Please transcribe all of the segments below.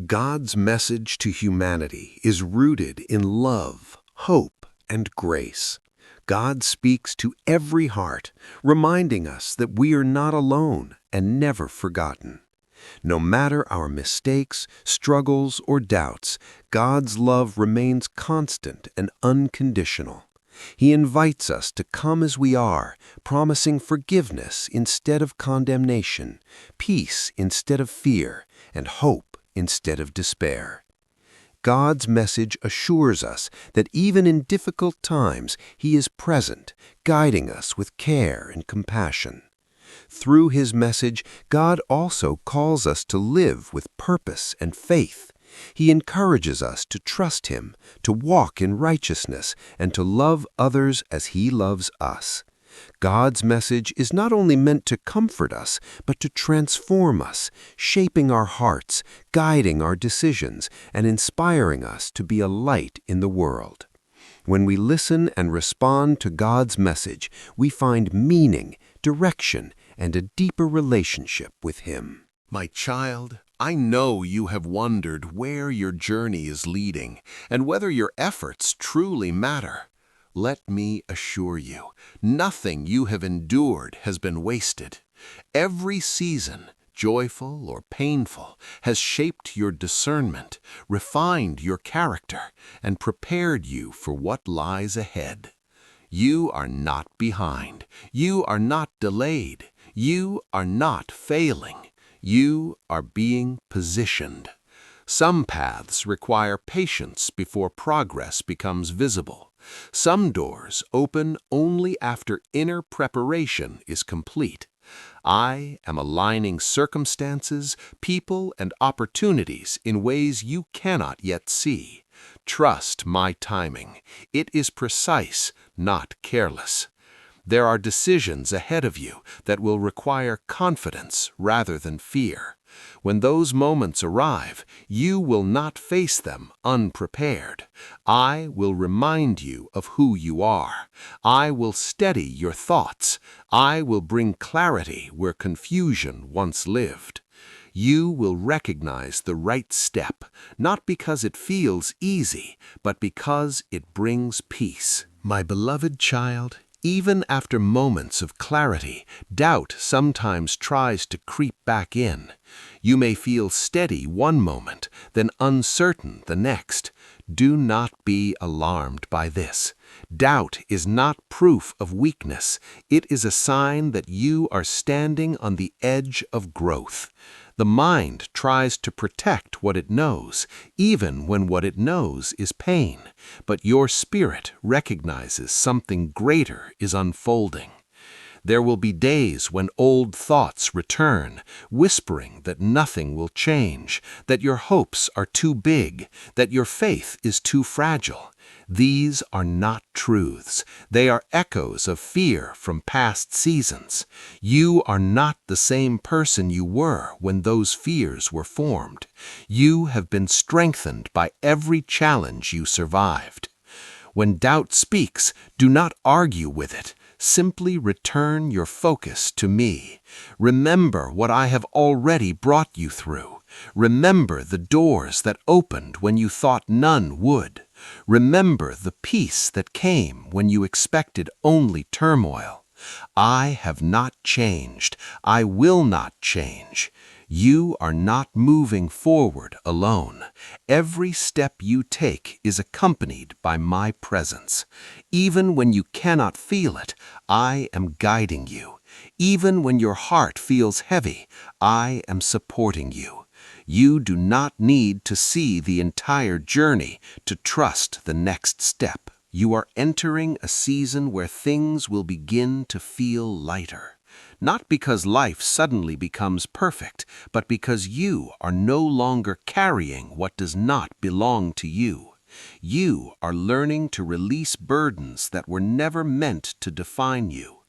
God's message to humanity is rooted in love, hope, and grace. God speaks to every heart, reminding us that we are not alone and never forgotten. No matter our mistakes, struggles, or doubts, God's love remains constant and unconditional. He invites us to come as we are, promising forgiveness instead of condemnation, peace instead of fear, and hope instead of despair. God's message assures us that even in difficult times, He is present, guiding us with care and compassion. Through His message, God also calls us to live with purpose and faith. He encourages us to trust Him, to walk in righteousness, and to love others as He loves us. God's message is not only meant to comfort us, but to transform us, shaping our hearts, guiding our decisions, and inspiring us to be a light in the world. When we listen and respond to God's message, we find meaning, direction, and a deeper relationship with Him. My child, I know you have wondered where your journey is leading and whether your efforts truly matter. Let me assure you, nothing you have endured has been wasted. Every season, joyful or painful, has shaped your discernment, refined your character, and prepared you for what lies ahead. You are not behind. You are not delayed. You are not failing. You are being positioned. Some paths require patience before progress becomes visible. Some doors open only after inner preparation is complete. I am aligning circumstances, people, and opportunities in ways you cannot yet see. Trust my timing. It is precise, not careless. There are decisions ahead of you that will require confidence rather than fear. When those moments arrive, you will not face them unprepared. I will remind you of who you are. I will steady your thoughts. I will bring clarity where confusion once lived. You will recognize the right step, not because it feels easy, but because it brings peace. My beloved child, even after moments of clarity, doubt sometimes tries to creep back in. You may feel steady one moment, then uncertain the next. Do not be alarmed by this. Doubt is not proof of weakness. It is a sign that you are standing on the edge of growth. The mind tries to protect what it knows, even when what it knows is pain. But your spirit recognizes something greater is unfolding. There will be days when old thoughts return, whispering that nothing will change, that your hopes are too big, that your faith is too fragile. These are not truths. They are echoes of fear from past seasons. You are not the same person you were when those fears were formed. You have been strengthened by every challenge you survived. When doubt speaks, do not argue with it. Simply return your focus to me. Remember what I have already brought you through. Remember the doors that opened when you thought none would. Remember the peace that came when you expected only turmoil. I have not changed. I will not change. You are not moving forward alone. Every step you take is accompanied by my presence. Even when you cannot feel it, I am guiding you. Even when your heart feels heavy, I am supporting you. You do not need to see the entire journey to trust the next step. You are entering a season where things will begin to feel lighter. Not because life suddenly becomes perfect, but because you are no longer carrying what does not belong to you. You are learning to release burdens that were never meant to define you.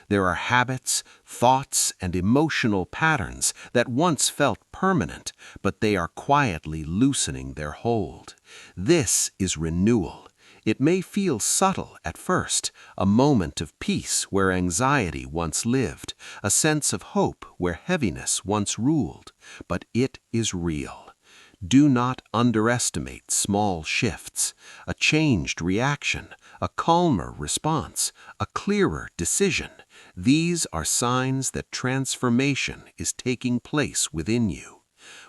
There are habits, thoughts, and emotional patterns that once felt permanent, but they are quietly loosening their hold. This is renewal. It may feel subtle at first, a moment of peace where anxiety once lived, a sense of hope where heaviness once ruled, but it is real. Do not underestimate small shifts, a changed reaction, a calmer response, a clearer decision. These are signs that transformation is taking place within you.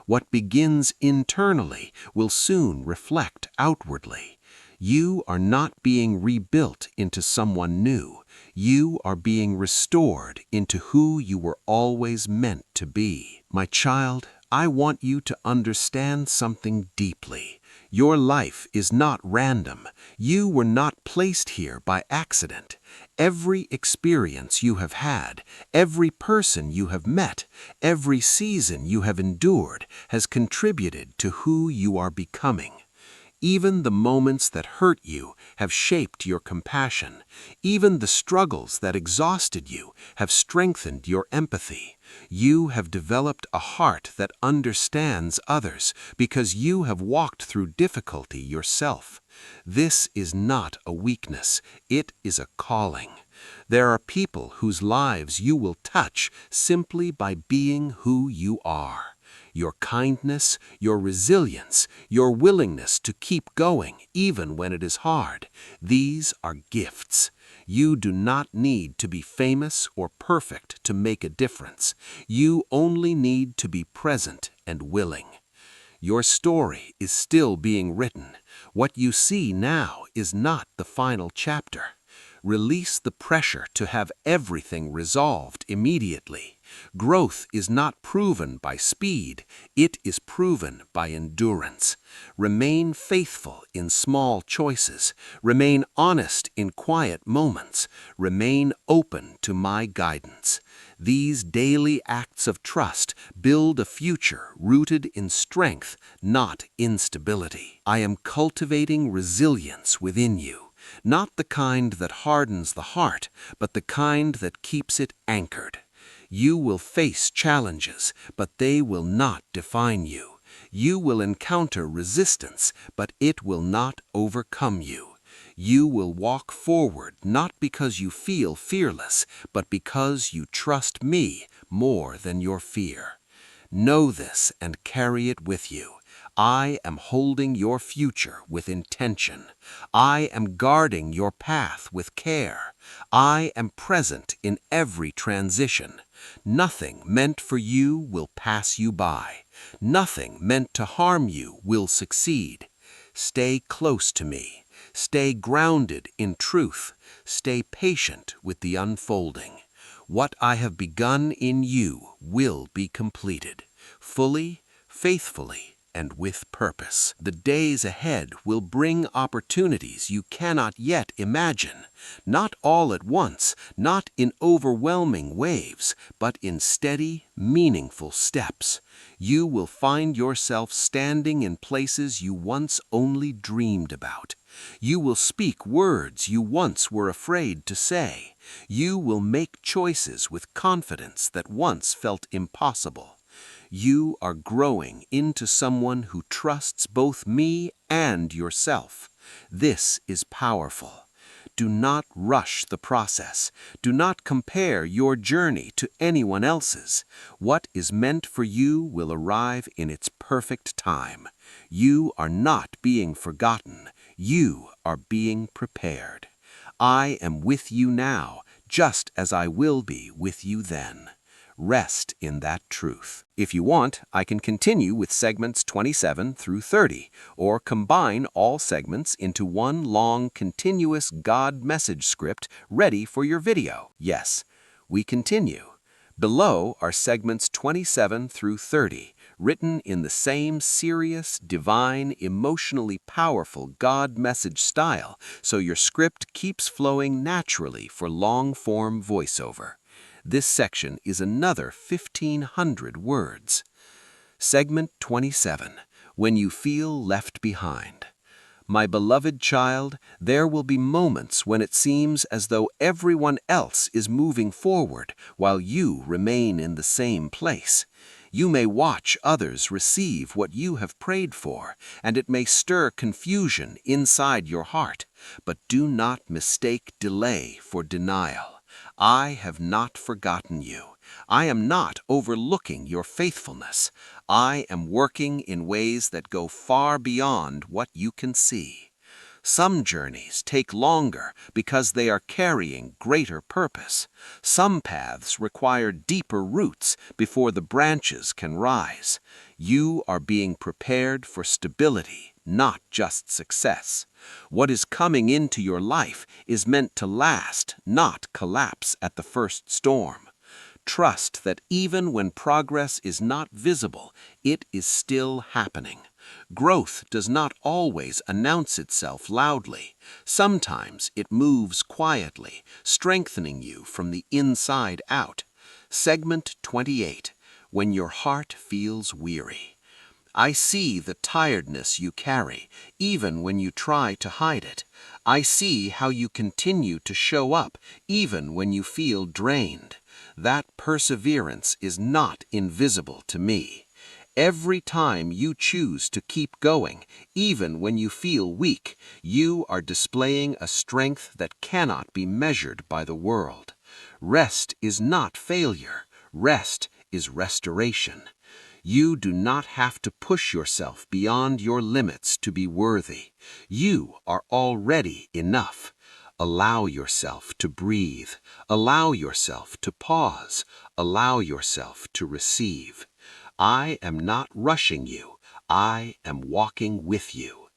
What begins internally will soon reflect outwardly. You are not being rebuilt into someone new. You are being restored into who you were always meant to be. My child, I want you to understand something deeply. Your life is not random. You were not placed here by accident. Every experience you have had, every person you have met, every season you have endured has contributed to who you are becoming. Even the moments that hurt you have shaped your compassion. Even the struggles that exhausted you have strengthened your empathy. You have developed a heart that understands others because you have walked through difficulty yourself. This is not a weakness, it is a calling. There are people whose lives you will touch simply by being who you are. Your kindness, your resilience, your willingness to keep going even when it is hard, these are gifts. You do not need to be famous or perfect to make a difference. You only need to be present and willing. Your story is still being written. What you see now is not the final chapter. Release the pressure to have everything resolved immediately. Growth is not proven by speed, it is proven by endurance. Remain faithful in small choices. Remain honest in quiet moments. Remain open to my guidance. These daily acts of trust build a future rooted in strength, not instability. I am cultivating resilience within you. Not the kind that hardens the heart, but the kind that keeps it anchored. You will face challenges, but they will not define you. You will encounter resistance, but it will not overcome you. You will walk forward not because you feel fearless, but because you trust me more than your fear. Know this and carry it with you. I am holding your future with intention. I am guarding your path with care. I am present in every transition. Nothing meant for you will pass you by. Nothing meant to harm you will succeed. Stay close to me. Stay grounded in truth. Stay patient with the unfolding. What I have begun in you will be completed, fully, faithfully, and with purpose. The days ahead will bring opportunities you cannot yet imagine, not all at once, not in overwhelming waves, but in steady, meaningful steps. You will find yourself standing in places you once only dreamed about. You will speak words you once were afraid to say. You will make choices with confidence that once felt impossible. You are growing into someone who trusts both me and yourself. This is powerful. Do not rush the process. Do not compare your journey to anyone else's. What is meant for you will arrive in its perfect time. You are not being forgotten. You are being prepared. I am with you now, just as I will be with you then. Rest in that truth. If you want, I can continue with segments 27 through 30, or combine all segments into one long, continuous God message script ready for your video. Yes, we continue. Below are segments 27 through 30, written in the same serious, divine, emotionally powerful God message style, so your script keeps flowing naturally for long-form voiceover. This section is another 1,500 words. Segment 27, When You Feel Left Behind. My beloved child, there will be moments when it seems as though everyone else is moving forward while you remain in the same place. You may watch others receive what you have prayed for, and it may stir confusion inside your heart. But do not mistake delay for denial. I have not forgotten you. I am not overlooking your faithfulness. I am working in ways that go far beyond what you can see. Some journeys take longer because they are carrying greater purpose. Some paths require deeper roots before the branches can rise. You are being prepared for stability, not just success. What is coming into your life is meant to last, not collapse at the first storm. Trust that even when progress is not visible, it is still happening. Growth does not always announce itself loudly. Sometimes it moves quietly, strengthening you from the inside out. Segment 28. When your heart feels weary. I see the tiredness you carry, even when you try to hide it. I see how you continue to show up, even when you feel drained. That perseverance is not invisible to me. Every time you choose to keep going, even when you feel weak, you are displaying a strength that cannot be measured by the world. Rest is not failure. Rest is restoration. You do not have to push yourself beyond your limits to be worthy. You are already enough. Allow yourself to breathe. Allow yourself to pause. Allow yourself to receive. I am not rushing you. I am walking with you.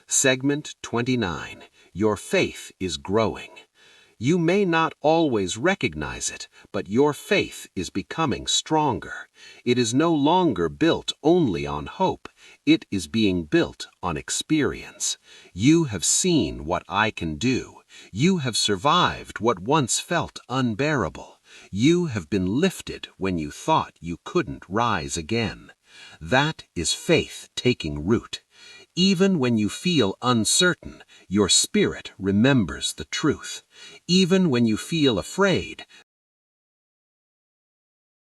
Segment 29. Your faith is growing. You may not always recognize it, but your faith is becoming stronger. It is no longer built only on hope. It is being built on experience. You have seen what I can do. You have survived what once felt unbearable. You have been lifted when you thought you couldn't rise again. That is faith taking root. Even when you feel uncertain, your spirit remembers the truth. Even when you feel afraid,